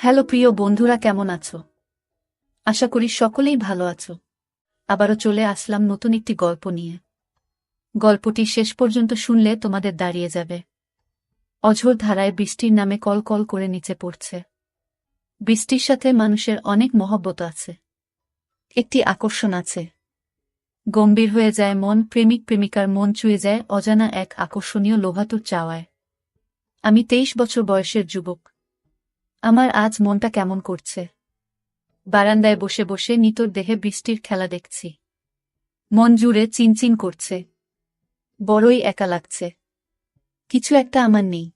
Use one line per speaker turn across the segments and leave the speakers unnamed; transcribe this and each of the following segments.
Hello প্রিয় বন্ধুরা, কেমন আছো? আশা করি সকলেই ভালো আছো। আবারও চলে আসলাম নতুন একটি গল্প নিয়ে। গল্পটি শেষ পর্যন্ত শুনলে তোমাদের দাঁড়িয়ে যাবে। অঝোর ধারায় বৃষ্টির নামে কল কল করে নিচে পড়ছে। বৃষ্টির সাথে মানুষের অনেক মহব্বত আছে, একটি আকর্ষণ আছে। গম্ভীর হয়ে যায় মন, প্রেমিক প্রেমিকার মন ছুঁয়ে যায় অজানা এক আকর্ষণীয় লোভাতুর চাওয়ায়। আমি 23 বছর বয়সের যুবক। আমার আজ মনটা কেমন করছে। বারান্দায় বসে বসে নিতর দেহে বৃষ্টির খেলা দেখছি। মন জুড়ে চিনচিন করছে। বড়ই একা লাগছে। কিছু একটা আমার নেই।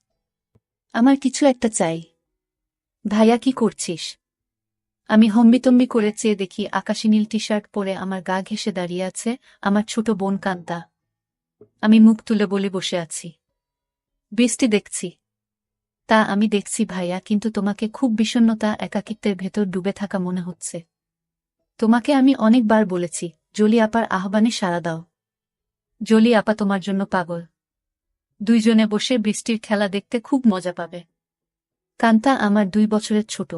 আমার কিছু একটা চাই। ভাইয়া, কি করছিস? আমি হম্বিতম্বি করে চেয়ে দেখি আকাশি নীল টি শার্ট পরে আমার গা ঘেঁষে দাঁড়িয়ে আছে আমার ছোট বোন কান্তা। আমি মুখ তুলে বলি, বসে আছি, বৃষ্টি দেখছি। তা আমি দেখছি ভাইয়া, কিন্তু তোমাকে খুব বিষণ্ণতা, একাকিত্বের ভেতর ডুবে থাকা মনে হচ্ছে। তোমাকে আমি অনেকবার বলেছি, জলি আপার আহ্বানে সাড়া দাও। জলি আপা তোমার জন্য পাগল। দুইজনে বসে বৃষ্টির খেলা দেখতে খুব মজা পাবে। কান্তা আমার 2 বছরের ছোট,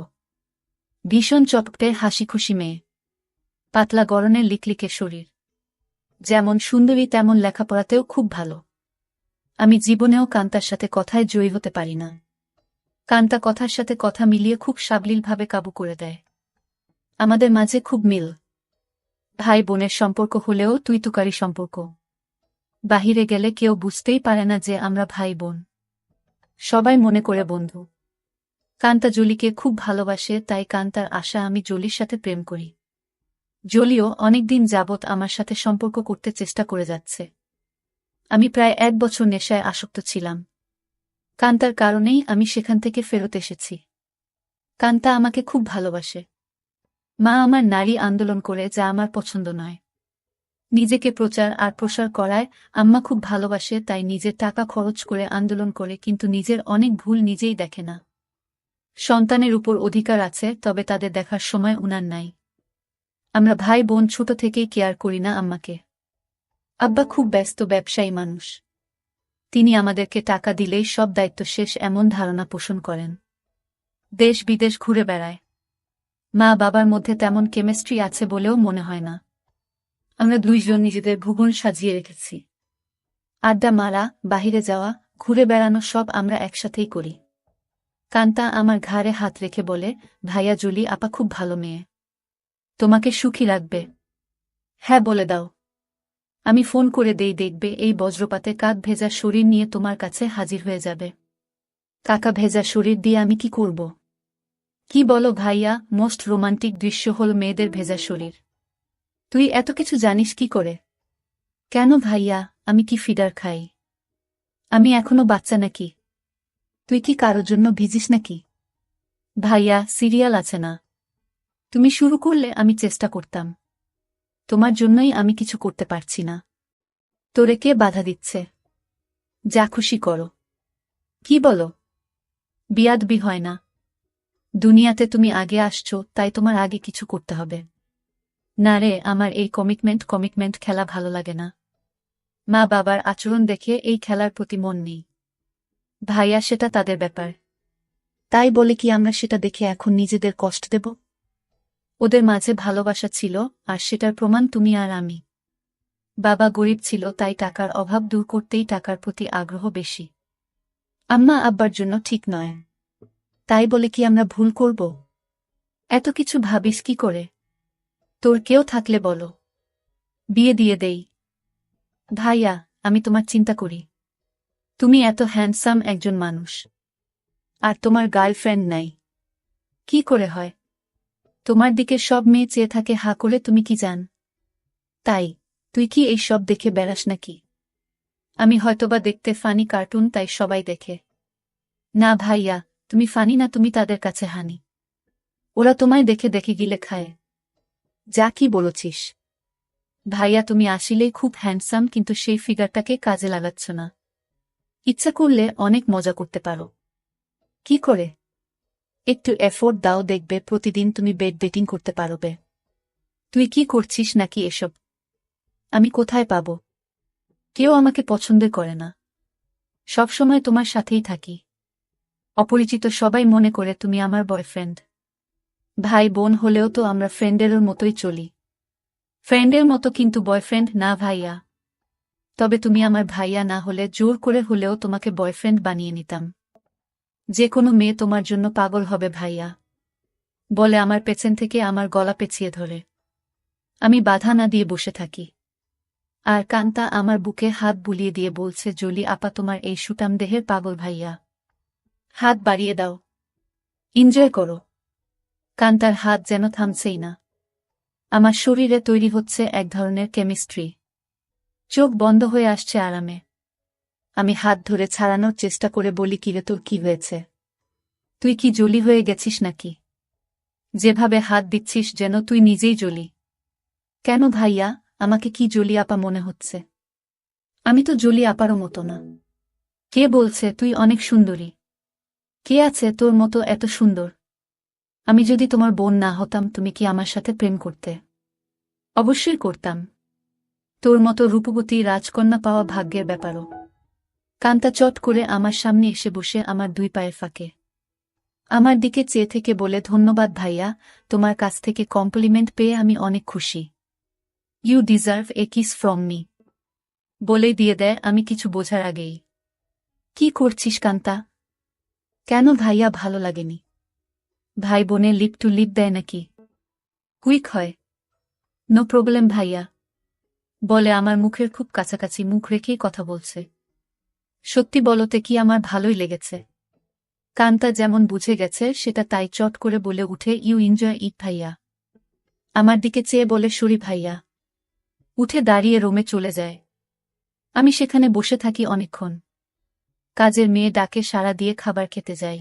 ভীষণ চটপটে হাসি খুশি মেয়ে। পাতলা গড়নের লিকলিকে শরীর। যেমন সুন্দরী তেমন লেখাপড়াতেও খুব ভালো। আমি জীবনেও কান্তার সাথে কথায় জয়ী হতে পারি না। কান্তা কথার সাথে কথা মিলিয়ে খুব সাবলীলভাবে কাবু করে দেয়। আমাদের মাঝে খুব মিল। ভাই বোনের সম্পর্ক হলেও তুই তুকারি সম্পর্ক। বাহিরে গেলে কেউ বুঝতেই পারে না যে আমরা ভাই বোন। সবাই মনে করে বন্ধু। কান্তা জলিকে খুব ভালোবাসে, তাই কান্তার আশা আমি জলির সাথে প্রেম করি। জলিও অনেকদিন যাবৎ আমার সাথে সম্পর্ক করতে চেষ্টা করে যাচ্ছে। আমি প্রায় 1 বছর নেশায় আসক্ত ছিলাম। কান্তার কারণেই আমি সেখান থেকে ফেরত এসেছি। কান্তা আমাকে খুব ভালোবাসে। মা আমার নারী আন্দোলন করে, যা আমার পছন্দ নয়। নিজেকে প্রচার আর প্রসার করায় আম্মা খুব ভালোবাসে, তাই নিজের টাকা খরচ করে আন্দোলন করে, কিন্তু নিজের অনেক ভুল নিজেই দেখে না। সন্তানের উপর অধিকার আছে, তবে তাদের দেখার সময় উনার নাই। আমরা ভাই বোন ছোট থেকেই কেয়ার করি না আম্মাকে। আব্বা খুব ব্যস্ত ব্যবসায়ী মানুষ। তিনি আমাদেরকে টাকা দিলেই সব দায়িত্ব শেষ, এমন ধারণা পোষণ করেন। দেশ বিদেশ ঘুরে বেড়ায়। মা বাবার মধ্যে তেমন কেমিস্ট্রি আছে বলেও মনে হয় না। আমরা দুইজন নিজেদের ভুবন সাজিয়ে রেখেছি। আড্ডা মারা, বাহিরে যাওয়া, ঘুরে বেড়ানো সব আমরা একসাথেই করি। কান্তা আমার ঘাড়ে হাত রেখে বলে, ভাইয়া, জলি আপা খুব ভালো মেয়ে। তোমাকে সুখী রাখবে। হ্যাঁ বলে দাও। আমি ফোন করে দেই, দেখবে এই বজ্রপাতে কাক ভেজা শরীর নিয়ে তোমার কাছে হাজির হয়ে যাবে। কাকা ভেজা শরীর দিয়ে আমি কি করব? কি বলো ভাইয়া, মোস্ট রোমান্টিক দৃশ্য হল মেয়েদের ভেজা শরীর। তুই এত কিছু জানিস কি করে? কেন ভাইয়া, আমি কি ফিডার খাই? আমি এখনো বাচ্চা নাকি? তুই কি কারোর জন্য ভিজিস নাকি? ভাইয়া, সিরিয়াল আছে না? তুমি শুরু করলে আমি চেষ্টা করতাম। তোমার জন্যই আমি কিছু করতে পারছি না। তোরে কে বাধা দিচ্ছে? যা খুশি করো। কি বলো? বিয়াদবি হয় না। দুনিয়াতে তুমি আগে আসছো, তাই তোমার আগে কিছু করতে হবে। না রে, আমার এই কমিটমেন্ট খেলা ভালো লাগে না। মা বাবার আচরণ দেখে এই খেলার প্রতি মন নেই। ভাইয়া, সেটা তাদের ব্যাপার। তাই বলে কি আমরা সেটা দেখে এখন নিজেদের কষ্ট দেব? ওদের মাঝে ভালোবাসা ছিল, আর সেটার প্রমাণ তুমি আর আমি। বাবা গরিব ছিল, তাই টাকার অভাব দূর করতেই টাকার প্রতি আগ্রহ বেশি। আম্মা আব্বার জন্য ঠিক নয়। তাই বলে কি আমরা ভুল করব? এত কিছু ভাবিস কি করে? তোর কেউ থাকলে বলো, বিয়ে দিয়ে দেই। ভাইয়া, আমি তোমার চিন্তা করি। তুমি এত হ্যান্ডসাম একজন মানুষ, আর তোমার গার্লফ্রেন্ড নাই। কি করে হয়? তোমার দিকে সব মেয়ে চেয়ে থাকে হা করে, তুমি কি জান? তাই তুই কি এই সব দেখে বেড়াস নাকি? আমি হয়তোবা দেখতে ফানি কার্টুন, তাই সবাই দেখে। না ভাইয়া, তুমি ফানি না, তুমি তাদের কাছে হানি। ওরা তোমায় দেখে দেখে গিলে খায়। যা কি বলছিস? ভাইয়া, তুমি আসলেই খুব হ্যান্ডসাম, কিন্তু সেই ফিগারটাকে কাজে লাগাচ্ছ না। ইচ্ছা করলে অনেক মজা করতে পারো। কি করে? একটু এফোর্ট দাও, দেখবে প্রতিদিন তুমি বেড ডেটিং করতে পারবে। তুই কি করছিস নাকি এসব? আমি কোথায় পাব? কেউ আমাকে পছন্দ করে না। সবসময় তোমার সাথেই থাকি। অপরিচিত সবাই মনে করে তুমি আমার বয়ফ্রেন্ড। ভাই বোন হলেও তো আমরা ফ্রেন্ডের মতোই চলি। ফ্রেন্ডের মতো, কিন্তু বয়ফ্রেন্ড না ভাইয়া। তবে তুমি আমার ভাইয়া না হলে জোর করে হলেও তোমাকে বয়ফ্রেন্ড বানিয়ে নিতাম। যে কোনো মেয়ে তোমার জন্য পাগল হবে ভাইয়া, বলে আমার পেছন থেকে আমার গলা পেঁচিয়ে ধরে। আমি বাধা না দিয়ে বসে থাকি। আর কান্তা আমার বুকে হাত বুলিয়ে দিয়ে বলছে, জলি আপা তোমার এই সুটাম দেহের পাগল ভাইয়া। হাত বাড়িয়ে দাও, এনজয় করো। কান্তার হাত যেন থামছেই না। আমার শরীরে তৈরি হচ্ছে এক ধরনের কেমিস্ট্রি। চোখ বন্ধ হয়ে আসছে আরামে। আমি হাত ধরে ছাড়ানোর চেষ্টা করে বলি, কিরে তোর কি হয়েছে? তুই কি জলি হয়ে গেছিস নাকি? যেভাবে হাত দিচ্ছিস যেন তুই নিজেই জলি। কেন ভাইয়া, আমাকে কি জলি আপা মনে হচ্ছে? আমি তো জলি আপারও মতো না। কে বলছে? তুই অনেক সুন্দরী। কে আছে তোর মতো এত সুন্দর? আমি যদি তোমার বোন না হতাম তুমি কি আমার সাথে প্রেম করতে? অবশ্যই করতাম। তোর মতো রূপবতী রাজকন্যা পাওয়া ভাগ্যের ব্যাপারও। কান্তা চট করে আমার সামনে এসে বসে আমার দুই পায়ের ফাঁকে আমার দিকে চেয়ে থেকে বলে, ধন্যবাদ ভাইয়া, তোমার কাছ থেকে কমপ্লিমেন্ট পেয়ে আমি অনেক খুশি। You deserve a kiss from me. বলেই দিয়ে দেয় আমি কিছু বোঝার আগেই। কি করছিস কান্তা? কেন ভাইয়া, ভালো লাগেনি? ভাই বোনে লিপ টু লিপ দেয় নাকি? কুইক হয়। নো প্রবলেম ভাইয়া, বলে আমার মুখের খুব কাছাকাছি মুখ রেখেই কথা বলছে। সত্যি বলতে কি আমার ভালোই লেগেছে। কান্তা যেমন বুঝে গেছে সেটা তাই চট করে বলে উঠে, ইউ এনজয় ইট ভাইয়া। আমার দিকে চেয়ে বলে, সরি ভাইয়া। উঠে দাঁড়িয়ে রুমে চলে যায়। আমি সেখানে বসে থাকি অনেকক্ষণ। কাজের মেয়ে ডাকে সাড়া দিয়ে খাবার খেতে যাই।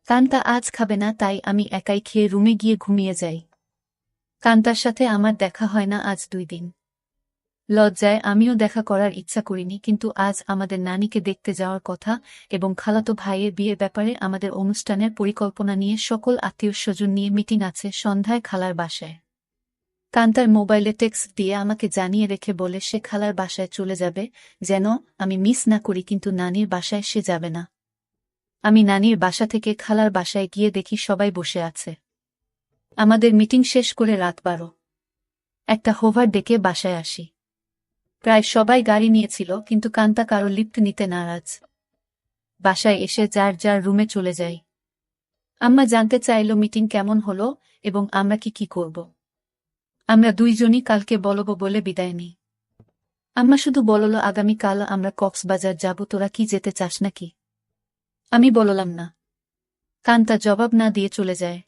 কান্তা আজ খাবে না, তাই আমি একাই খেয়ে রুমে গিয়ে ঘুমিয়ে যাই। কান্তার সাথে আমার দেখা হয় না আজ 2 দিন। লজ্জায় আমিও দেখা করার ইচ্ছা করিনি, কিন্তু আজ আমাদের নানিকে দেখতে যাওয়ার কথা এবং খালাতো ভাইয়ের বিয়ের ব্যাপারে আমাদের অনুষ্ঠানের পরিকল্পনা নিয়ে সকল আত্মীয়স্বজন নিয়ে মিটিং আছে সন্ধ্যায় খালার বাসায়। কান্তার মোবাইলে টেক্সট দিয়ে আমাকে জানিয়ে রেখে বলে সে খালার বাসায় চলে যাবে, যেন আমি মিস না করি, কিন্তু নানির বাসায় সে যাবে না। আমি নানির বাসা থেকে খালার বাসায় গিয়ে দেখি সবাই বসে আছে। আমাদের মিটিং শেষ করে রাত 12। একটা হোভার ডেকে বাসায় আসি। প্রায় সবাই গাড়ি নিয়েছিল, কিন্তু কান্তা কারো লিফট নিতে নারাজ। বাসায় এসে যার যার রুমে চলে যাই। আম্মা জানতে চাইল মিটিং কেমন হলো এবং আমরা কি করব। আমরা দুইজনই কালকে বলবো বলে বিদায় নিই। আম্মা শুধু বলল, আগামীকাল আমরা কক্সবাজার যাব, তোরা কি যেতে চাস নাকি? আমি বললাম না। কান্তা জবাব না দিয়ে চলে যায়।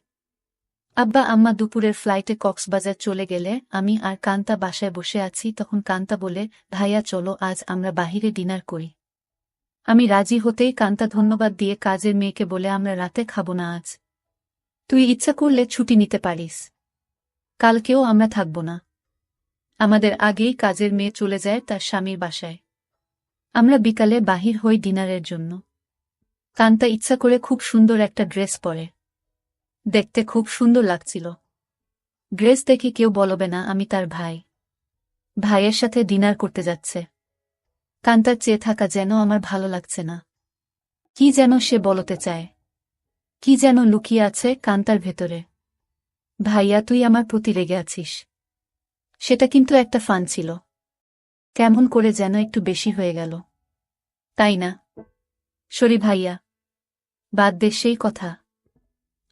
আব্বা আম্মা দুপুরের ফ্লাইটে কক্সবাজার চলে গেলে আমি আর কান্তা বাসায় বসে আছি। তখন কান্তা বলে, ভাইয়া চলো আজ আমরা বাহিরে ডিনার করি। আমি রাজি হতেই কান্তা ধন্যবাদ দিয়ে কাজের মেয়েকে বলে, আমরা রাতে খাবো না আজ। তুই ইচ্ছা করলে ছুটি নিতে পারিস। কালকেও আমরা থাকব না। আমাদের আগেই কাজের মেয়ে চলে যায় তার স্বামীর বাসায়। আমরা বিকালে বাহির হই ডিনারের জন্য। কান্তা ইচ্ছা করে খুব সুন্দর একটা ড্রেস পরে। দেখতে খুব সুন্দর লাগছিল। ড্রেস দেখে কেউ বলবে না আমি তার ভাই। ভাইয়ের সাথে ডিনার করতে যাচ্ছে। কান্তার চেয়ে থাকা যেন আমার ভালো লাগছে না। কি যেন সে বলতে চায়। কি যেন লুকিয়ে আছে কান্তার ভেতরে। ভাইয়া তুই আমার প্রতি রেগে আছিস। সেটা কিন্তু একটা ফান ছিল। কেমন করে যেন একটু বেশি হয়ে গেল, তাই না? সরি ভাইয়া, বাদ দে সেই কথা।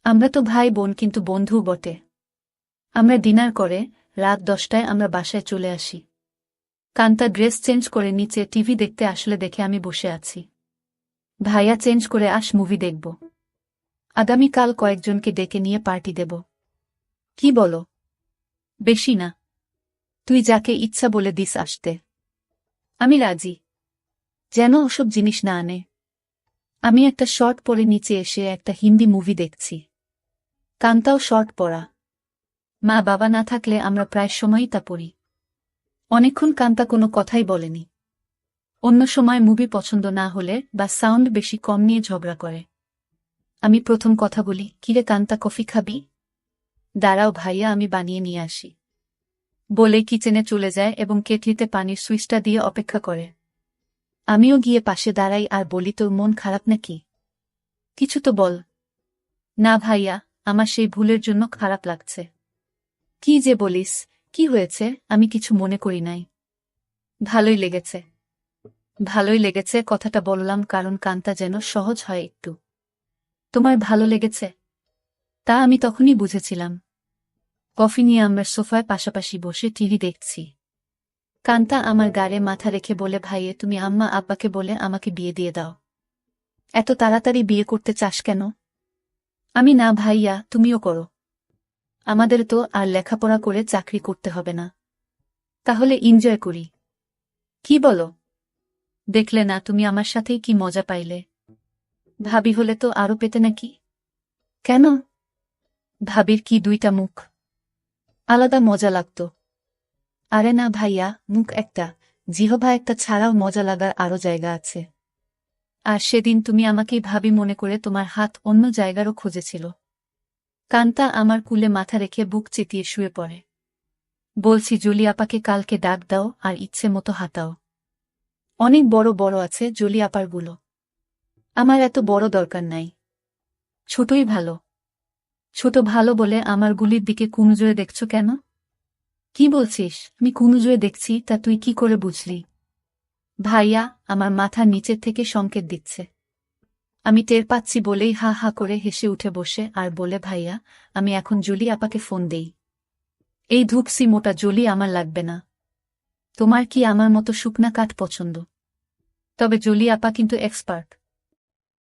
আমরা তো ভাই বোন, কিন্তু বন্ধু বটে। আমরা ডিনার করে রাত 10টায় আমরা বাসায় চলে আসি। কান্তা ড্রেস চেঞ্জ করে নিচে টিভি দেখতে আসলে দেখে আমি বসে আছি। ভাইয়া চেঞ্জ করে আস, মুভি দেখব। আগামীকাল কয়েকজনকে ডেকে নিয়ে পার্টি দেব। কি বলো? বেশি না, তুই যাকে ইচ্ছা বলে দিস আসতে। আমি রাজি। যেন ওসব জিনিস না আনে। আমি একটা শর্ট পরে নিচে এসে একটা হিন্দি মুভি দেখছি। কান্তাও শর্ট পরা। মা বাবা না থাকলে আমরা প্রায় সময়ই তা পড়ি। অনেকক্ষণ কান্তা কোনো কথাই বলেনি। অন্য সময় মুভি পছন্দ না হলে বা সাউন্ড বেশি কম নিয়ে ঝগড়া করে। আমি প্রথম কথা বলি, কিরে কান্তা কফি খাবি? দাঁড়াও ভাইয়া, আমি বানিয়ে নিয়ে আসি। বলে কিচেনে চলে যায় এবং কেটলিতে পানির সুইচটা দিয়ে অপেক্ষা করে। আমিও গিয়ে পাশে দাঁড়াই আর বলি, তোর মন খারাপ নাকি? কিছু তো বল। না ভাইয়া, আমার সেই ভুলের জন্য খারাপ লাগছে। কি যে বলিস, কি হয়েছে? আমি কিছু মনে করি নাই। ভালোই লেগেছে। ভালোই লেগেছে কথাটা বললাম কারণ কানটা যেন সহজ হয় একটু। তোমার ভালো লেগেছে? তা আমি তখনই বুঝেছিলাম। কফি নিয়ে আমরা সোফায় পাশাপাশি বসে টিভি দেখছি। কান্তা আমার গাড়ে মাথা রেখে বলে, ভাইয়ে তুমি আম্মা আব্বাকে বলে আমাকে বিয়ে দিয়ে দাও। এত তাড়াতাড়ি বিয়ে করতে চাস কেন? আমি, না ভাইয়া, তুমিও করো। আমাদের তো আর লেখাপড়া করে চাকরি করতে হবে না। তাহলে এনজয় করি। কি বলো? দেখলে না তুমি আমার সাথেই কি মজা পাইলে। ভাবি হলে তো আরো পেতে নাকি? কেন? ভাবির কি দুইটা মুখ? আলাদা মজা লাগত। আরে না ভাইয়া, মুখ একটা, জিহবা একটা ছাড়াও মজা লাগার আরো জায়গা আছে। আর সেদিন তুমি আমাকেই ভাবি মনে করে তোমার হাত অন্য জায়গারও খুঁজেছিল। কান্তা আমার কুলে মাথা রেখে বুক চেতিয়ে শুয়ে পড়ে। বলছি, জলি আপাকে কালকে ডাক দাও আর ইচ্ছে মতো হাতাও। অনেক বড় বড় আছে জলি আপারগুলো। আমার এত বড় দরকার নাই। ছোটই ভালো। ছোট ভালো বলে আমার গুলির দিকে কুনজরে দেখছ কেন? কি বলছিস? আমি কুনজরে দেখছি তা তুই কি করে বুঝলি? ভাইয়া আমার মাথার নিচের থেকে সংকেত দিচ্ছে। আমি টের পাচ্ছি বলেই হা হা করে হেসে উঠে বসে আর বলে, ভাইয়া আমি এখন জলি আপাকে ফোন দেই। এই ধূপসি মোটা জলি আমার লাগবে না। তোমার কি আমার মতো শুকনা কাঠ পছন্দ? তবে জলি আপা কিন্তু এক্সপার্ট।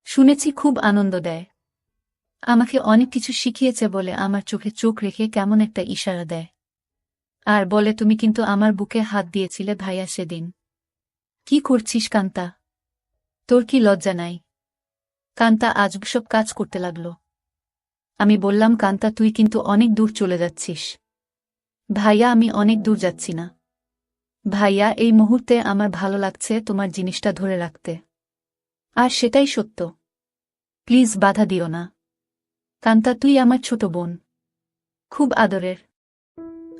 শুনেছি খুব আনন্দ দেয়। আমাকে অনেক কিছু শিখিয়েছে বলে আমার চোখে চোখ রেখে কেমন একটা ইশারা দেয়। আর বলে, তুমি কিন্তু আমার বুকে হাত দিয়েছিলে ভাইয়া সেদিন। কি করছিস কান্তা? তোর কি লজ্জা নাই? কান্তা আজব সব কাজ করতে লাগল। আমি বললাম, কান্তা তুই কিন্তু অনেক দূর চলে যাচ্ছিস। ভাইয়া আমি অনেক দূর যাচ্ছি না। ভাইয়া এই মুহূর্তে আমার ভালো লাগছে তোমার জিনিসটা ধরে রাখতে। আর সেটাই সত্য। প্লিজ বাধা দিও না। কান্তা তুই আমার ছোট বোন। খুব আদরের।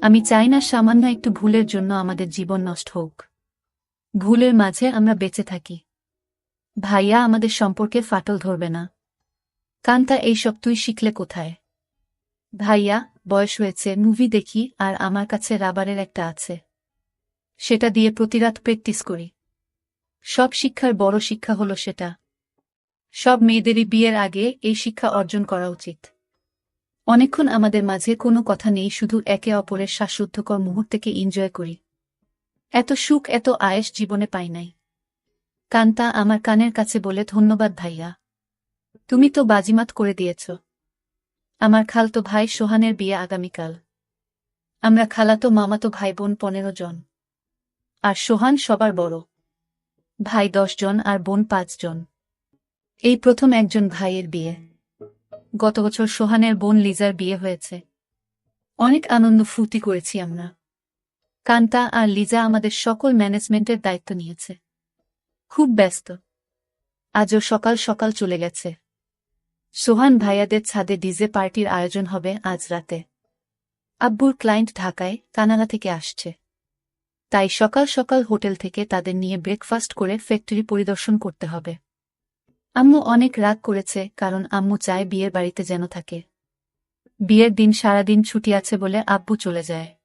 আমি চাই না সামান্য একটু ভুলের জন্য আমাদের জীবন নষ্ট হোক। ভুলের মাঝে আমরা বেঁচে থাকি। ভাইয়া আমাদের সম্পর্কে ফাটল ধরবে না। কান্তা এইসব তুই শিখলে কোথায়? ভাইয়া বয়স হয়েছে, মুভি দেখি আর আমার কাছে রাবারের একটা আছে। সেটা দিয়ে প্রতিরাত প্র্যাকটিস করি। সব শিক্ষার বড় শিক্ষা হলো সেটা। সব মেয়েদেরই বিয়ের আগে এই শিক্ষা অর্জন করা উচিত। অনেকক্ষণ আমাদের মাঝে কোনো কথা নেই, শুধু একে অপরের শ্বাসরুদ্ধকর মুহূর্তকে এনজয় করি। এত সুখ এত আয়েশ জীবনে পাই নাই। কান্তা আমার কানের কাছে বলে, ধন্যবাদ ভাইয়া। তুমি তো বাজিমাত করে দিয়েছ। আমার খালতো ভাই সোহানের বিয়ে আগামীকাল। আমরা খালাতো মামাতো ভাই বোন 15 জন। আর সোহান সবার বড়। ভাই 10 জন আর বোন 5 জন। এই প্রথম একজন ভাইয়ের বিয়ে। গত বছর সোহানের বোন লিজার বিয়ে হয়েছে। অনেক আনন্দ ফুর্তি করেছি আমরা। কান্তা আর লিজা আমাদের সকল ম্যানেজমেন্টের দায়িত্ব নিয়েছে। খুব ব্যস্ত। আজও সকাল সকাল চলে গেছে। সোহান ভাইয়াদের ছাদে ডিজে পার্টির আয়োজন হবে আজ রাতে। আব্বুর ক্লায়েন্ট ঢাকায় কানাডা থেকে আসছে। তাই সকাল সকাল হোটেল থেকে তাদের নিয়ে ব্রেকফাস্ট করে ফ্যাক্টরি পরিদর্শন করতে হবে। আম্মু অনেক রাগ করেছে কারণ আম্মু চায় বিয়ের বাড়িতে যেন থাকে। বিয়ের দিন সারাদিন ছুটি আছে বলে আব্বু চলে যায়।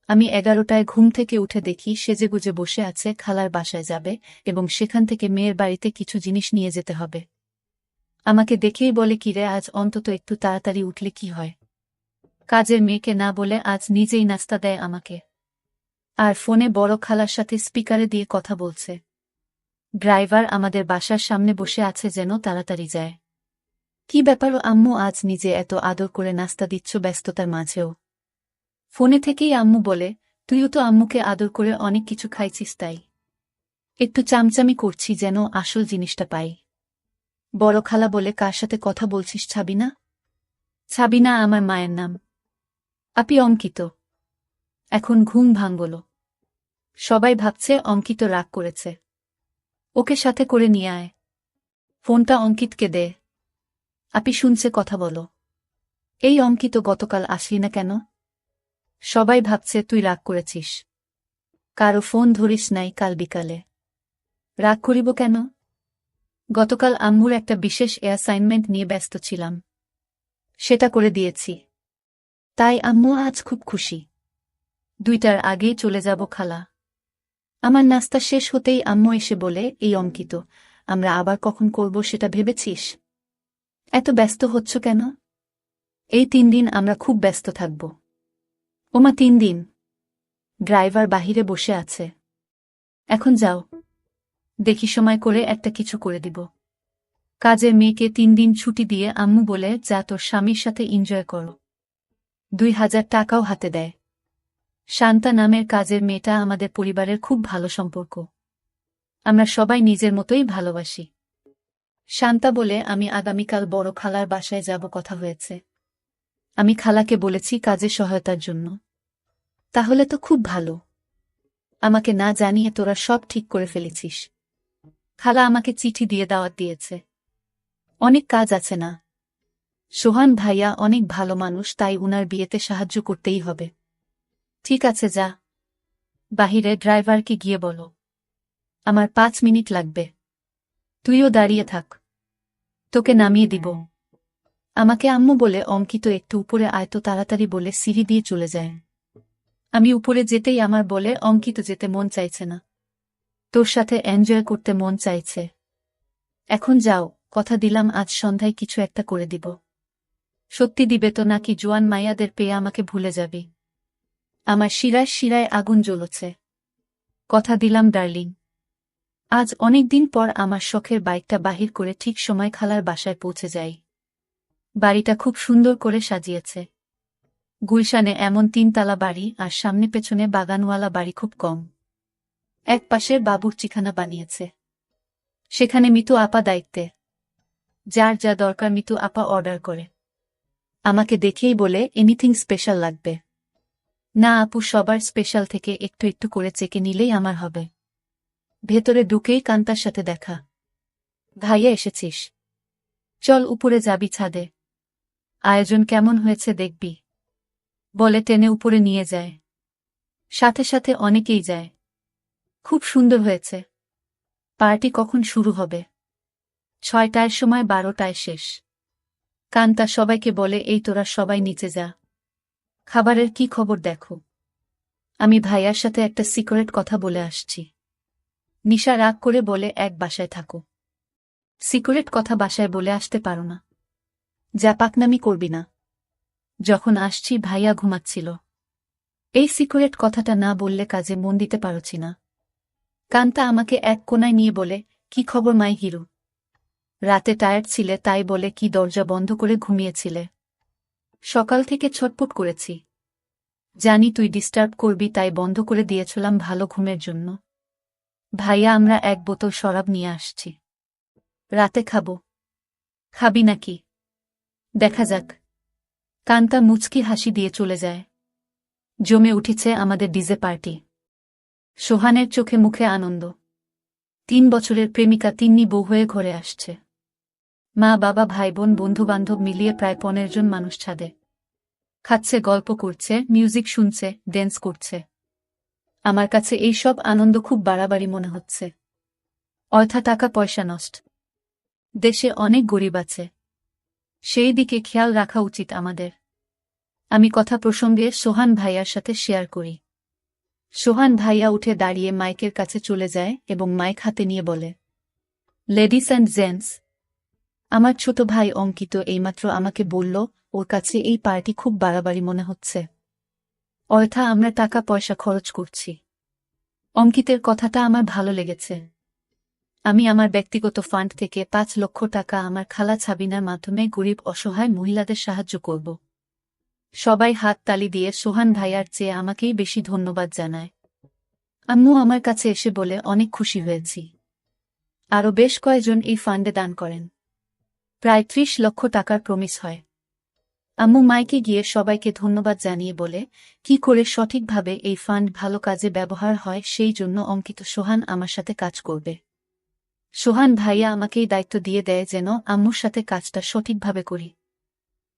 আমি 11টায় ঘুম থেকে উঠে দেখি সেজেগুজে বসে আছে, খালার বাসায় যাবে এবং সেখান থেকে মেয়ের বাড়িতে কিছু জিনিস নিয়ে যেতে হবে। আমাকে দেখেই বলে, কিরে আজ অন্তত একটু তাড়াতাড়ি উঠলে কি হয়? কাজের মেয়েকে না বলে আজ নিজেই নাস্তা দেয় আমাকে। আর ফোনে বড় খালার সাথে স্পিকারে দিয়ে কথা বলছে। ড্রাইভার আমাদের বাসার সামনে বসে আছে যেন তাড়াতাড়ি যায়। কি ব্যাপার আম্মু, আজ নিজে এত আদর করে নাস্তা দিচ্ছ ব্যস্ততার মাঝেও? ফোনে থেকেই আম্মু বলে, তুইও তো আম্মুকে আদর করে অনেক কিছু খাইছিস তাই একটু চামচামি করছি যেন আসল জিনিসটা পাই। বড় খালা বলে, কার সাথে কথা বলছিস? ছাবিনা? ছাবিনা আমার মায়ের নাম। আপি অঙ্কিত। এখন ঘুম ভাঙল। সবাই ভাবছে অঙ্কিত রাগ করেছে। ওকে সাথে করে নিয়ে আয়। ফোনটা অঙ্কিতকে দে। আপি শুনছে, কথা বলো। এই অঙ্কিত, গতকাল আসলি না কেন? সবাই ভাবছে তুই রাগ করেছিস। কারো ফোন ধরিস নাই কাল বিকালে। রাগ করিব কেন? গতকাল আম্মুর একটা বিশেষ অ্যাসাইনমেন্ট নিয়ে ব্যস্ত ছিলাম, সেটা করে দিয়েছি। তাই আম্মু আজ খুব খুশি। 2টার আগেই চলে যাব খালা। আমার নাস্তা শেষ হতেই আম্মু এসে বলে, এই অঙ্কিত, আমরা আবার কখন করব সেটা ভেবেছিস? এত ব্যস্ত হচ্ছ কেন? এই 3 দিন আমরা খুব ব্যস্ত থাকব। ওমা 3 দিন? ড্রাইভার বাহিরে বসে আছে। এখন যাও, দেখি সময় করে একটা কিছু করে দিব। কাজের মেয়েকে 3 দিন ছুটি দিয়ে আম্মু বলে, যা তোর স্বামীর সাথে এনজয় করো। 2000 টাকাও হাতে দেয়। শান্তা নামের কাজের মেয়েটা আমাদের পরিবারের খুব ভালো সম্পর্ক। আমরা সবাই নিজের মতোই ভালোবাসি। শান্তা বলে, আমি আগামীকাল বড় খালার বাসায় যাব, কথা হয়েছে। আমি খালাকে বলেছি কাজে সহায়তার জন্য। তাহলে তো খুব ভালো। আমাকে না জানিয়ে তোরা সব ঠিক করে ফেলেছিস। খালা আমাকে চিঠি দিয়ে দাওয়াত দিয়েছে। অনেক কাজ আছে না? সোহান ভাইয়া অনেক ভালো মানুষ, তাই উনার বিয়েতে সাহায্য করতেই হবে। ঠিক আছে, যা। বাহিরে ড্রাইভারকে গিয়ে বলো আমার 5 মিনিট লাগবে। তুইও দাঁড়িয়ে থাক, তোকে নামিয়ে দিব। আমাকে আম্মু বলে, অঙ্কিত একটু উপরে আয় তো তাড়াতাড়ি বলে সিঁড়ি দিয়ে চলে যায়। আমি উপরে যেতেই আমার বলে, অঙ্কিত যেতে মন চাইছে না, তোর সাথে এনজয় করতে মন চাইছে। এখন যাও, কথা দিলাম আজ সন্ধ্যায় কিছু একটা করে দিব। সত্যি দিবে তো, নাকি জোয়ান মাইয়াদের পেয়ে আমাকে ভুলে যাবি? আমার শিরায় শিরায় আগুন জ্বলছে। কথা দিলাম ডার্লিং। আজ অনেক দিন পর আমার শখের বাইকটা বাহির করে ঠিক সময় খালার বাসায় পৌঁছে যাই। বাড়িটা খুব সুন্দর করে সাজিয়েছে। গুলশানে এমন 3 তলা বাড়ি আর সামনে পেছনে বাগানওয়ালা বাড়ি খুব কম। এক পাশের বাবুর্চিখানা বানিয়েছে, সেখানে মিতু আপা দায়িত্বে। যার যা দরকার মিতু আপা অর্ডার করে। আমাকে দেখেই বলে, এনিথিং স্পেশাল লাগবে? না আপু, সবার স্পেশাল থেকে একটু একটু করে চেকে নিলেই আমার হবে। ভেতরে ঢুকেই কান্তার সাথে দেখা। ভাইয়া এসেছিস? চল উপরে যাবি, ছাদে আয়োজন কেমন হয়েছে দেখবি, বলে টেনে উপরে নিয়ে যায়। সাথে সাথে অনেকেই যায়। খুব সুন্দর হয়েছে। পার্টি কখন শুরু হবে? 6টার সময়, 12টায় শেষ। কান্তা সবাইকে বলে, এই তোরা সবাই নিচে যা, খাবারের কি খবর দেখো। আমি ভাইয়ার সাথে একটা সিক্রেট কথা বলে আসছি। নিশা রাগ করে বলে, এক বাসায় থাকো, সিক্রেট কথা বাসায় বলে আসতে পারো না? যা পাকনামি করবি না। যখন আসছি ভাইয়া ঘুমাচ্ছিল। এই সিক্রেট কথাটা না বললে কাজে মন দিতে পারছি না। কান্তা আমাকে এক কোনায় নিয়ে বলে, কি খবর মাই হিরো? রাতে টায়ার্ড ছিলে তাই বলে কি দরজা বন্ধ করে ঘুমিয়েছিলে? সকাল থেকে ছটপট করেছি, জানি তুই ডিস্টার্ব করবি তাই বন্ধ করে দিয়েছিলাম ভালো ঘুমের জন্য। ভাইয়া, আমরা 1 বোতল শরাব নিয়ে আসছি, রাতে খাবো। খাবি নাকি? দেখা যাক। কান্তা মুচকি হাসি দিয়ে চলে যায়। জমে উঠেছে আমাদের ডিজে পার্টি। সোহানের চোখে মুখে আনন্দ। 3 বছরের প্রেমিকা তিন্নি বউ হয়ে ঘরে আসছে। মা বাবা ভাই বোন বন্ধুবান্ধব মিলিয়ে প্রায় 15 জন মানুষ ছাদে খাচ্ছে, গল্প করছে, মিউজিক শুনছে, ড্যান্স করছে। আমার কাছে এই সব আনন্দ খুব বাড়াবাড়ি মনে হচ্ছে। অর্থা টাকা পয়সা নষ্ট। দেশে অনেক গরিব আছে, সেই দিকে খেয়াল রাখা উচিত আমাদের। আমি কথা প্রসঙ্গে সোহান ভাইয়ার সাথে শেয়ার করি। সোহান ভাইয়া উঠে দাঁড়িয়ে মাইকের কাছে চলে যায় এবং মাইক হাতে নিয়ে বলে, লেডিস অ্যান্ড জেন্টস, আমার ছোট ভাই অঙ্কিত এইমাত্র আমাকে বলল ওর কাছে এই পার্টি খুব বাড়াবাড়ি মনে হচ্ছে। অর্থা আমরা টাকা পয়সা খরচ করছি। অঙ্কিতের কথাটা আমার ভালো লেগেছে। আমি আমার ব্যক্তিগত ফান্ড থেকে 5 লক্ষ টাকা আমার খালা ছাবিনার মাধ্যমে গরিব অসহায় মহিলাদের সাহায্য করব। সবাই হাত তালি দিয়ে সোহান ভাইয়ার চেয়ে আমাকেই বেশি ধন্যবাদ জানায়। আম্মু আমার কাছে এসে বলে, অনেক খুশি হয়েছি। আরও বেশ কয়েকজন এই ফান্ডে দান করেন। প্রায় 30 লক্ষ টাকার প্রমিস হয়। আম্মু মাইকে গিয়ে সবাইকে ধন্যবাদ জানিয়ে বলে, কি করে সঠিকভাবে এই ফান্ড ভালো কাজে ব্যবহার হয় সেই জন্য অঙ্কিত সোহান আমার সাথে কাজ করবে। সোহান ভাইয়া আমাকেই দায়িত্ব দিয়ে দেয় যেন আম্মুর সাথে কাজটা সঠিকভাবে করি।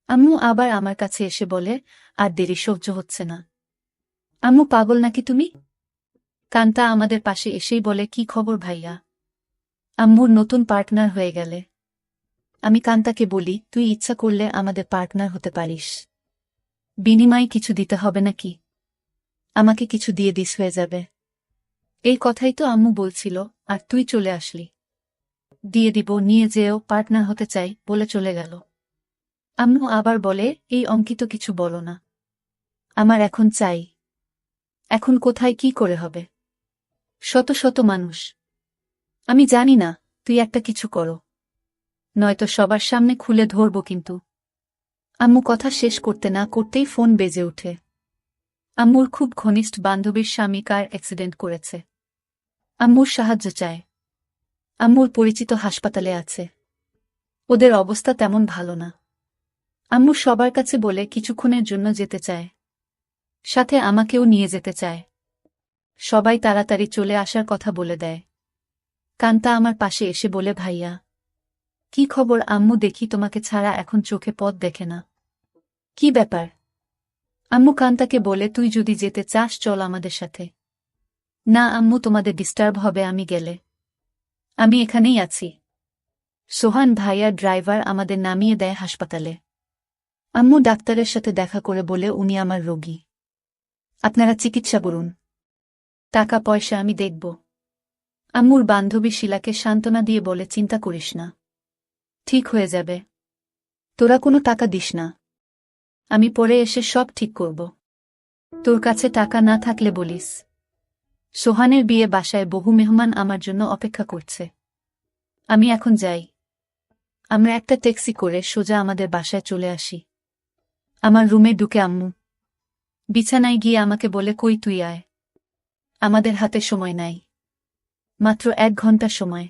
আম্মু আবার আমার কাছে এসে বলে, আর দেরি সহ্য হচ্ছে না। আম্মু পাগল নাকি তুমি? কান্তা আমাদের পাশে এসেই বলে, কি খবর ভাইয়া? আম্মুর নতুন পার্টনার হয়ে গেলে। আমি কান্তাকে বলি, তুই ইচ্ছা করলে আমাদের পার্টনার হতে পারিস। বিনিময়ে কিছু দিতে হবে নাকি? আমাকে কিছু দিয়ে দিস হয়ে যাবে। এই কথাই তো আম্মু বলছিল, আর তুই চলে আসলি। দিয়ে দিব, নিয়ে যেও, পার্টনার হতে চাই বলে চলে গেল। আম্মু আবার বলে, এই অঙ্কিত কিছু বলো না। আমার এখন চাই। এখন কোথায় কি করে হবে? শত শত মানুষ। আমি জানি না, তুই একটা কিছু করো, নয়তো সবার সামনে খুলে ধরব কিন্তু। আম্মু কথা শেষ করতে না করতেই ফোন বেজে ওঠে। আম্মুর খুব ঘনিষ্ঠ বান্ধবীর স্বামী কার অ্যাক্সিডেন্ট করেছে। আম্মুর সাহায্য চায়। আম্মুর পরিচিত হাসপাতালে আছে। ওদের অবস্থা তেমন ভালো না। আম্মু সবার কাছে বলে কিছুক্ষণের জন্য যেতে চায়। সাথে আমাকেও নিয়ে যেতে চায়। সবাই তাড়াতাড়ি চলে আসার কথা বলে দেয়। কান্তা আমার পাশে এসে বলে, ভাইয়া কি খবর? আম্মু, দেখি তোমাকে ছাড়া এখন চোখে পথ দেখে না। কি ব্যাপার? আম্মু কান্তাকে বলে, তুই যদি যেতে চাস চল আমাদের সাথে। না আম্মু, তোমাদের ডিস্টার্ব হবে আমি গেলে। আমি এখানেই আছি। সোহান ভাইয়া ড্রাইভার আমাদের নামিয়ে দেয় হাসপাতালে। আম্মু ডাক্তারের সাথে দেখা করে বলে, উনি আমার রোগী, আপনারা চিকিৎসা করুন, টাকা পয়সা আমি দেখব। আম্মুর বান্ধবী শিলাকে সান্ত্বনা দিয়ে বলে, চিন্তা করিস না, ঠিক হয়ে যাবে। তোরা কোনো টাকা দিস না, আমি পরে এসে সব ঠিক করব। তোর কাছে টাকা না থাকলে বলিস। সোহানের বিয়ে বাসায় বহু মেহমান আমার জন্য অপেক্ষা করছে। আমি এখন যাই। আমরা একটা ট্যাক্সি করে সোজা আমাদের বাসায় চলে আসি। আমার রুমে ঢুকে আম্মু বিছানায় গিয়ে আমাকে বলে, কই তুই আয়, আমাদের হাতে সময় নাই, মাত্র 1 ঘন্টা সময়।